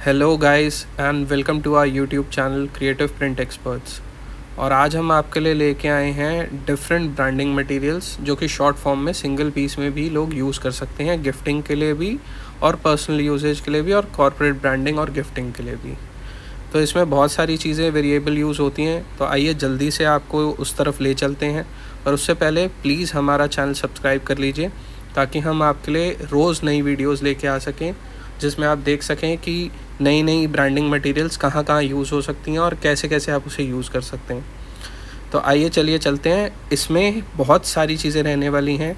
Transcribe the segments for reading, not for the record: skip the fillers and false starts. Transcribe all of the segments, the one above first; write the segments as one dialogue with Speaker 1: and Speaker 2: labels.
Speaker 1: Hello guys and welcome to our YouTube channel creative print experts. और आज हम आपके लिए लेके आए हैं डिफरेंट ब्रांडिंग मटेरियल्स जो कि शॉर्ट फॉर्म में सिंगल पीस में भी लोग यूज़ कर सकते हैं, गिफ्टिंग के लिए भी और पर्सनल यूजेज के लिए भी और कॉर्पोरेट ब्रांडिंग और गिफ्टिंग के लिए भी। तो इसमें बहुत सारी चीज़ें वेरिएबल यूज़ होती हैं, तो आइए जल्दी से आपको उस तरफ ले चलते हैं। और उससे पहले प्लीज़ हमारा चैनल सब्सक्राइब कर लीजिए ताकि हम आपके लिए रोज़ नई वीडियोज़ लेके आ सकें, जिसमें आप देख सकें कि नई नई ब्रांडिंग मटेरियल्स कहाँ कहाँ यूज़ हो सकती हैं और कैसे कैसे आप उसे यूज़ कर सकते हैं। तो आइए चलिए चलते हैं। इसमें बहुत सारी चीज़ें रहने वाली हैं,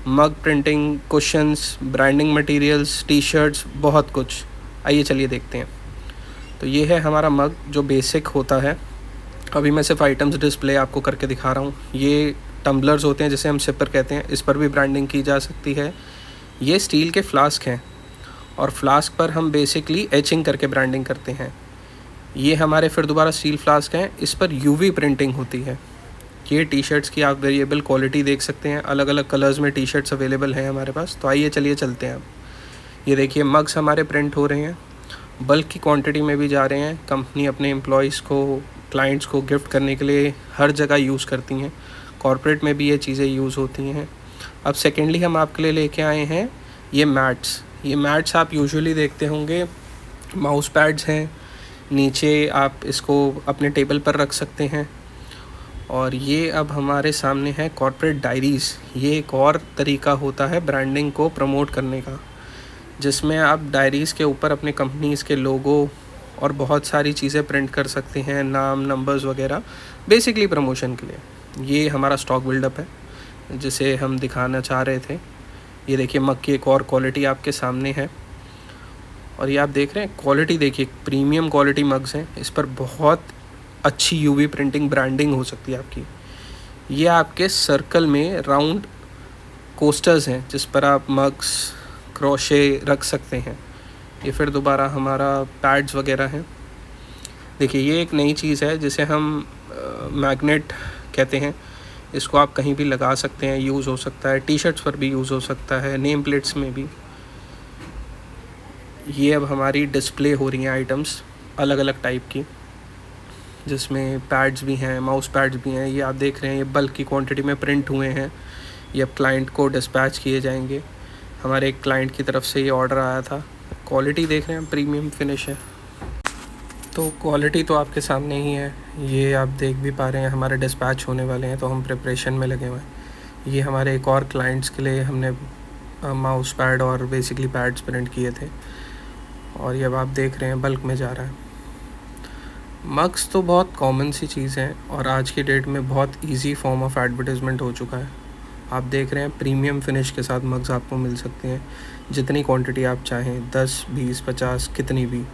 Speaker 1: मग printing, cushions, branding materials, T shirts, बहुत कुछ। आइए चलिए देखते हैं। तो ये है हमारा मग जो बेसिक होता है। अभी मैं सिर्फ आइटम्स डिस्प्ले आपको करके दिखा रहा हूँ। ये टम्बलर्स होते हैं जिसे हम सिपर कहते हैं, इस पर भी ब्रांडिंग की जा सकती है। ये स्टील के फ्लास्क हैं और फ्लास्क पर हम बेसिकली एचिंग करके ब्रांडिंग करते हैं। ये हमारे फिर दोबारा स्टील फ्लास्क हैं, इस पर यूवी प्रिंटिंग होती है। ये टी शर्ट्स की आप वेरिएबल क्वालिटी देख सकते हैं, अलग अलग कलर्स में टी शर्ट्स अवेलेबल हैं हमारे पास। तो आइए चलिए चलते हैं। अब ये देखिए मग्स हमारे प्रिंट हो रहे हैं, बल्क की क्वांटिटी में भी जा रहे हैं। कंपनी अपने एम्प्लॉयज़ को, क्लाइंट्स को गिफ्ट करने के लिए हर जगह यूज़ करती हैं। कॉर्पोरेट में भी ये चीज़ें यूज़ होती हैं। अब सेकेंडली हम आपके लिए लेके आए हैं ये मैट्स। ये मैट्स आप यूजुअली देखते होंगे, माउस पैड्स हैं, नीचे आप इसको अपने टेबल पर रख सकते हैं। और ये अब हमारे सामने है कॉर्पोरेट डायरीज़। ये एक और तरीका होता है ब्रांडिंग को प्रमोट करने का, जिसमें आप डायरीज़ के ऊपर अपने कंपनीज़ के लोगो और बहुत सारी चीज़ें प्रिंट कर सकते हैं, नाम, नंबर्स वगैरह, बेसिकली प्रमोशन के लिए। ये हमारा स्टॉक बिल्डअप है जिसे हम दिखाना चाह रहे थे। ये देखिए मग की एक और क्वालिटी आपके सामने है। और ये आप देख रहे हैं क्वालिटी, देखिए प्रीमियम क्वालिटी मग्स हैं। इस पर बहुत अच्छी यूवी प्रिंटिंग ब्रांडिंग हो सकती है आपकी। ये आपके सर्कल में राउंड कोस्टर्स हैं जिस पर आप मग्स, क्रोशे रख सकते हैं। ये फिर दोबारा हमारा पैड्स वगैरह हैं। देखिए ये एक नई चीज़ है जिसे हम मैग्नेट कहते हैं। इसको आप कहीं भी लगा सकते हैं, यूज़ हो सकता है। टी शर्ट्स पर भी यूज़ हो सकता है, नेम प्लेट्स में भी। ये अब हमारी डिस्प्ले हो रही हैं आइटम्स अलग अलग टाइप की, जिसमें पैड्स भी हैं, माउस पैड्स भी हैं। ये आप देख रहे हैं, ये बल्क की क्वांटिटी में प्रिंट हुए हैं। ये अब क्लाइंट को डिस्पैच किए जाएंगे। हमारे एक क्लाइंट की तरफ से ये ऑर्डर आया था। क्वालिटी देख रहे हैं, प्रीमियम फिनिश है। तो क्वालिटी तो आपके सामने ही है, ये आप देख भी पा रहे हैं। हमारे डिस्पैच होने वाले हैं तो हम प्रिपरेशन में लगे हुए हैं। ये हमारे एक और क्लाइंट्स के लिए हमने माउस पैड और बेसिकली पैड्स प्रिंट किए थे और ये अब आप देख रहे हैं बल्क में जा रहा है। मग्स तो बहुत कॉमन सी चीज़ है और आज की डेट में बहुत इजी फॉर्म ऑफ एडवर्टाइजमेंट हो चुका है। आप देख रहे हैं प्रीमियम फिनिश के साथ मग्स आपको मिल सकते हैं, जितनी क्वांटिटी आप चाहें, 10, 20, 50, कितनी भी।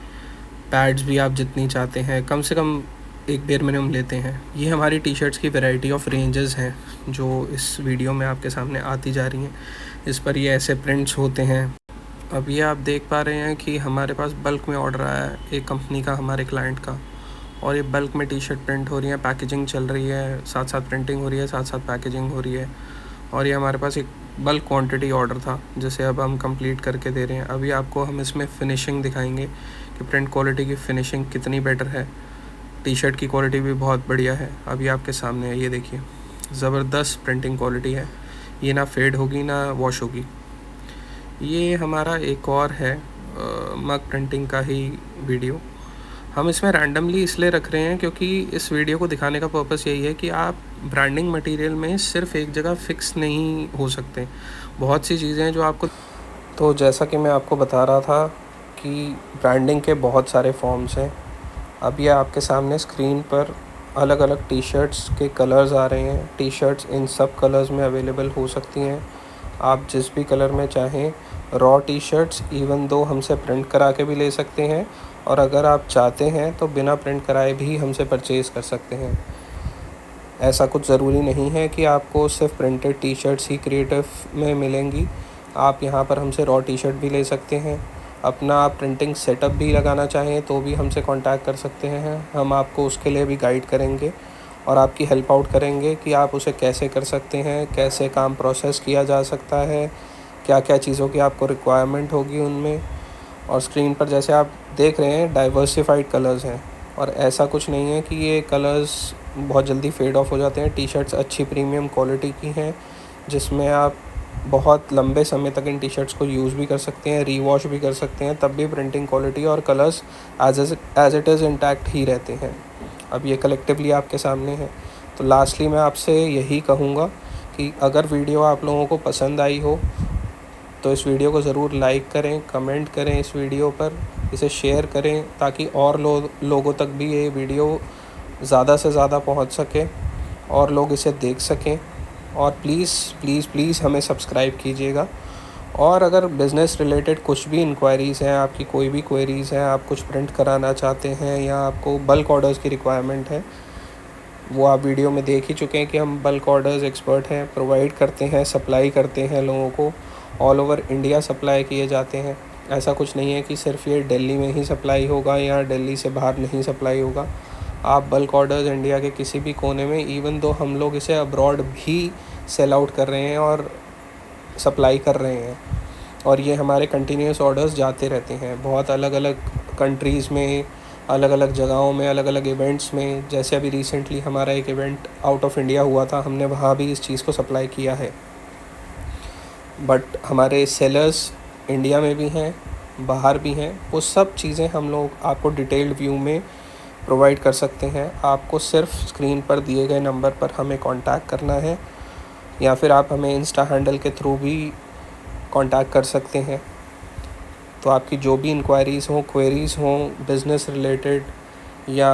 Speaker 1: पैड्स भी आप जितनी चाहते हैं, कम से कम एक बेर मिनिमम लेते हैं। ये हमारी टी शर्ट्स की वैरायटी ऑफ रेंजेस हैं जो इस वीडियो में आपके सामने आती जा रही हैं। इस पर ये ऐसे प्रिंट्स होते हैं। अब ये आप देख पा रहे हैं कि हमारे पास बल्क में ऑर्डर आया है एक कंपनी का, हमारे क्लाइंट का, और ये बल्क में टी शर्ट प्रिंट हो रही है, पैकेजिंग चल रही है, साथ साथ प्रिंटिंग हो रही है, साथ साथ पैकेजिंग हो रही है। और ये हमारे पास एक बल्क क्वांटिटी ऑर्डर था जिसे अब हम कंप्लीट करके दे रहे हैं। अभी आपको हम इसमें फ़िनिशिंग दिखाएंगे कि प्रिंट क्वालिटी की फ़िनिशिंग कितनी बेटर है। टी शर्ट की क्वालिटी भी बहुत बढ़िया है, अभी आपके सामने है। ये देखिए ज़बरदस्त प्रिंटिंग क्वालिटी है, ये ना फेड होगी ना वॉश होगी। ये हमारा एक और है मग प्रिंटिंग का ही वीडियो। हम इसमें रैंडमली इसलिए रख रहे हैं क्योंकि इस वीडियो को दिखाने का पर्पस यही है कि आप ब्रांडिंग मटेरियल में सिर्फ एक जगह फ़िक्स नहीं हो सकते। बहुत सी चीज़ें हैं जो आपको, तो जैसा कि मैं आपको बता रहा था कि ब्रांडिंग के बहुत सारे फॉर्म्स हैं। अब ये आपके सामने स्क्रीन पर अलग अलग टी शर्ट्स के कलर्स आ रहे हैं। टी शर्ट्स इन सब कलर्स में अवेलेबल हो सकती हैं, आप जिस भी कलर में चाहें। Raw T shirts even though हमसे प्रिंट करा के भी ले सकते हैं, और अगर आप चाहते हैं तो बिना प्रिंट कराए भी हमसे परचेज़ कर सकते हैं। ऐसा कुछ ज़रूरी नहीं है कि आपको सिर्फ प्रिंटेड टी शर्ट्स ही क्रिएटिव में मिलेंगी। आप यहाँ पर हमसे रॉ टी शर्ट भी ले सकते हैं। अपना आप प्रिंटिंग सेटअप भी लगाना चाहें तो भी हमसे कांटेक्ट कर सकते हैं। हम आपको उसके लिए भी गाइड करेंगे और आपकी हेल्प आउट करेंगे कि आप उसे कैसे कर सकते हैं, कैसे काम प्रोसेस किया जा सकता है, क्या क्या चीज़ों की आपको रिक्वायरमेंट होगी उनमें। और स्क्रीन पर जैसे आप देख रहे हैं डाइवर्सिफाइड कलर्स हैं, और ऐसा कुछ नहीं है कि ये कलर्स बहुत जल्दी फेड ऑफ हो जाते हैं। टी शर्ट्स अच्छी प्रीमियम क्वालिटी की हैं, जिसमें आप बहुत लंबे समय तक इन टी शर्ट्स को यूज़ भी कर सकते हैं, रीवॉश भी कर सकते हैं, तब भी प्रिंटिंग क्वालिटी और colours as it is intact ही रहते हैं। अब ये कलेक्टिवली आपके सामने है। तो लास्टली मैं आपसे यही कहूँगा कि अगर वीडियो आप लोगों को पसंद आई हो तो इस वीडियो को ज़रूर लाइक करें, कमेंट करें इस वीडियो पर, इसे शेयर करें ताकि और लोगों तक भी ये वीडियो ज़्यादा से ज़्यादा पहुंच सके और लोग इसे देख सकें। और प्लीज़ प्लीज़ प्लीज़ हमें सब्सक्राइब कीजिएगा। और अगर बिज़नेस रिलेटेड कुछ भी इंक्वायरीज़ हैं, आपकी कोई भी क्वेरीज़ हैं, आप कुछ प्रिंट कराना चाहते हैं या आपको बल्क ऑर्डर्स की रिक्वायरमेंट है, वो आप वीडियो में देख ही चुके हैं कि हम बल्क ऑर्डर्स एक्सपर्ट हैं, प्रोवाइड करते हैं, सप्लाई करते हैं लोगों को, ऑल ओवर इंडिया सप्लाई किए जाते हैं। ऐसा कुछ नहीं है कि सिर्फ ये दिल्ली में ही सप्लाई होगा या दिल्ली से बाहर नहीं सप्लाई होगा। आप बल्क ऑर्डर्स इंडिया के किसी भी कोने में, इवन दो हम लोग इसे अब्रॉड भी सेल आउट कर रहे हैं और सप्लाई कर रहे हैं, और ये हमारे कंटिन्यूस ऑर्डर्स जाते रहते हैं बहुत अलग अलग कंट्रीज़ में, अलग अलग जगहों में, अलग अलग इवेंट्स में। जैसे अभी रिसेंटली हमारा एक इवेंट आउट ऑफ इंडिया हुआ था, हमने वहाँ भी इस चीज़ को सप्लाई किया है। बट हमारे सेलर्स इंडिया में भी हैं, बाहर भी हैं, वो सब चीज़ें हम लोग आपको डिटेल्ड व्यू में प्रोवाइड कर सकते हैं। आपको सिर्फ स्क्रीन पर दिए गए नंबर पर हमें कांटेक्ट करना है, या फिर आप हमें इंस्टा हैंडल के थ्रू भी कांटेक्ट कर सकते हैं। तो आपकी जो भी इंक्वायरीज़ हों, क्वेरीज़ हों बिज़नेस रिलेटेड, या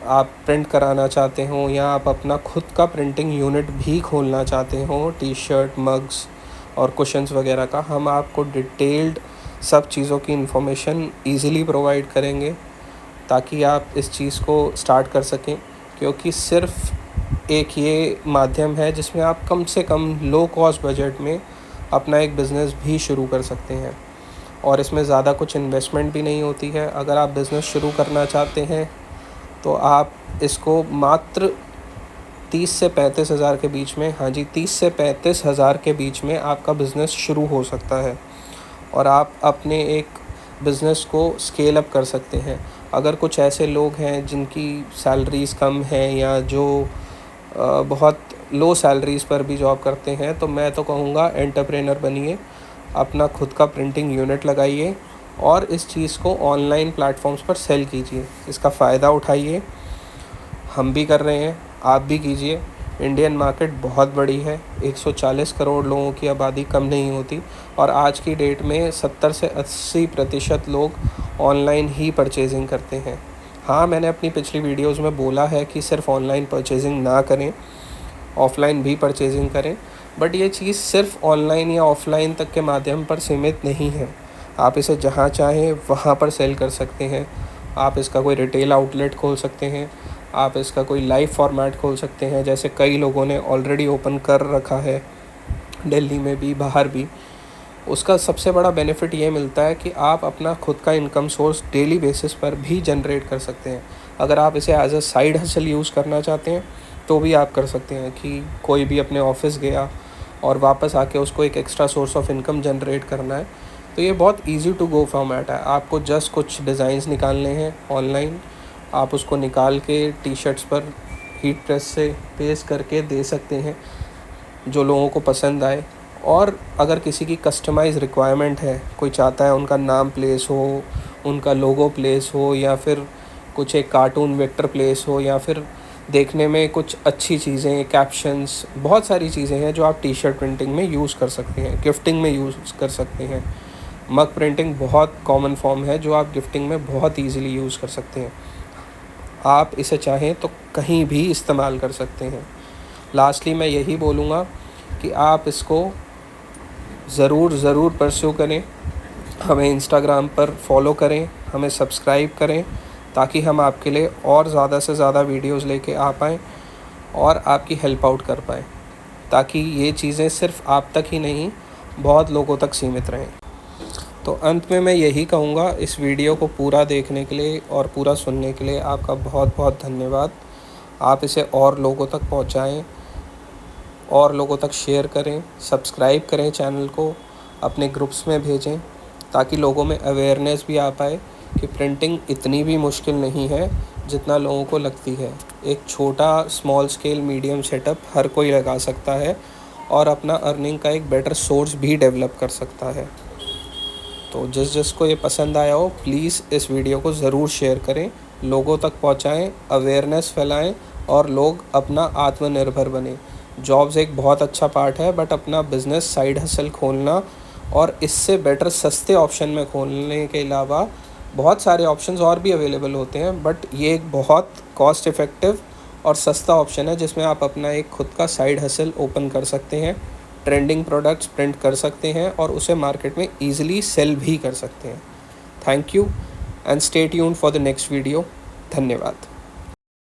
Speaker 1: आप प्रिंट कराना चाहते हों, या आप अपना खुद का प्रिंटिंग यूनिट भी खोलना चाहते हों, टी शर्ट, मग्स और कुशन्स वगैरह का, हम आपको डिटेल्ड सब चीज़ों की इंफॉर्मेशन ईज़िली प्रोवाइड करेंगे ताकि आप इस चीज़ को स्टार्ट कर सकें। क्योंकि सिर्फ एक ये माध्यम है जिसमें आप कम से कम लो कॉस्ट बजट में अपना एक बिज़नेस भी शुरू कर सकते हैं, और इसमें ज़्यादा कुछ इन्वेस्टमेंट भी नहीं होती है। अगर आप बिज़नेस शुरू करना चाहते हैं तो आप इसको मात्र 30 से 35 हज़ार के बीच में, हाँ जी 30 से 35 हज़ार के बीच में आपका बिज़नेस शुरू हो सकता है, और आप अपने एक बिज़नेस को स्केल अप कर सकते हैं। अगर कुछ ऐसे लोग हैं जिनकी सैलरीज़ कम हैं या जो बहुत लो सैलरीज़ पर भी जॉब करते हैं, तो मैं तो कहूँगा एंटरप्रेन्योर बनिए, अपना खुद का प्रिंटिंग यूनिट लगाइए और इस चीज़ को ऑनलाइन प्लेटफॉर्म्स पर सेल कीजिए। इसका फ़ायदा उठाइए, हम भी कर रहे हैं, आप भी कीजिए। इंडियन मार्केट बहुत बड़ी है, 140 करोड़ लोगों की आबादी कम नहीं होती, और आज की डेट में 70 से 80% लोग ऑनलाइन ही परचेजिंग करते हैं। हाँ, मैंने अपनी पिछली वीडियोस में बोला है कि सिर्फ ऑनलाइन परचेजिंग ना करें, ऑफ़लाइन भी परचेजिंग करें, बट ये चीज़ सिर्फ ऑनलाइन या ऑफ़लाइन तक के माध्यम पर सीमित नहीं है। आप इसे जहाँ चाहें वहाँ पर सेल कर सकते हैं। आप इसका कोई रिटेल आउटलेट खोल सकते हैं, आप इसका कोई लाइव फॉर्मेट खोल सकते हैं, जैसे कई लोगों ने ऑलरेडी ओपन कर रखा है दिल्ली में भी, बाहर भी। उसका सबसे बड़ा बेनिफिट ये मिलता है कि आप अपना खुद का इनकम सोर्स डेली बेसिस पर भी जनरेट कर सकते हैं। अगर आप इसे as a side hustle use करना चाहते हैं तो भी आप कर सकते हैं, कि कोई भी अपने ऑफिस गया और वापस आके उसको एक extra source of income generate करना है, तो ये बहुत इजी टू गो फॉर्मेट है। आपको जस्ट कुछ डिज़ाइंस निकालने हैं ऑनलाइन, आप उसको निकाल के टी शर्ट्स पर हीट प्रेस से पेस्ट करके दे सकते हैं जो लोगों को पसंद आए। और अगर किसी की कस्टमाइज़ रिक्वायरमेंट है, कोई चाहता है उनका नाम प्लेस हो, उनका लोगो प्लेस हो, या फिर कुछ एक कार्टून वेक्टर प्लेस हो, या फिर देखने में कुछ अच्छी चीज़ें, कैप्शंस, बहुत सारी चीज़ें हैं जो आप टी शर्ट प्रिंटिंग में यूज़ कर सकते हैं, गिफ्टिंग में यूज़ कर सकते हैं। मग प्रिंटिंग बहुत कॉमन फॉर्म है जो आप गिफ्टिंग में बहुत ईजीली यूज़ कर सकते हैं। आप इसे चाहें तो कहीं भी इस्तेमाल कर सकते हैं। लास्टली मैं यही बोलूँगा कि आप इसको ज़रूर परस्यू करें, हमें इंस्टाग्राम पर फॉलो करें, हमें सब्सक्राइब करें, ताकि हम आपके लिए और ज़्यादा से ज़्यादा वीडियोस लेके आ पाएँ और आपकी हेल्प आउट कर पाएँ, ताकि ये चीज़ें सिर्फ आप तक ही नहीं, बहुत लोगों तक सीमित रहें। तो अंत में मैं यही कहूँगा, इस वीडियो को पूरा देखने के लिए और पूरा सुनने के लिए आपका बहुत बहुत धन्यवाद। आप इसे और लोगों तक पहुँचाएँ, और लोगों तक शेयर करें, सब्सक्राइब करें चैनल को, अपने ग्रुप्स में भेजें, ताकि लोगों में अवेयरनेस भी आ पाए कि प्रिंटिंग इतनी भी मुश्किल नहीं है जितना लोगों को लगती है। एक छोटा स्मॉल स्केल मीडियम सेटअप हर कोई लगा सकता है और अपना अर्निंग का एक बेटर सोर्स भी डेवलप कर सकता है। तो जिसको ये पसंद आया हो प्लीज़ इस वीडियो को ज़रूर शेयर करें, लोगों तक पहुंचाएं, अवेयरनेस फैलाएं और लोग अपना आत्मनिर्भर बने। जॉब्स एक बहुत अच्छा पार्ट है, बट अपना बिज़नेस साइड हसल खोलना और इससे बेटर सस्ते ऑप्शन में खोलने के अलावा बहुत सारे ऑप्शंस और भी अवेलेबल होते हैं, बट ये एक बहुत कॉस्ट इफ़ेक्टिव और सस्ता ऑप्शन है जिसमें आप अपना एक खुद का साइड हसल ओपन कर सकते हैं, ट्रेंडिंग प्रोडक्ट्स प्रिंट कर सकते हैं और उसे मार्केट में ईजिली सेल भी कर सकते हैं। Thank you and stay tuned for the next video. धन्यवाद।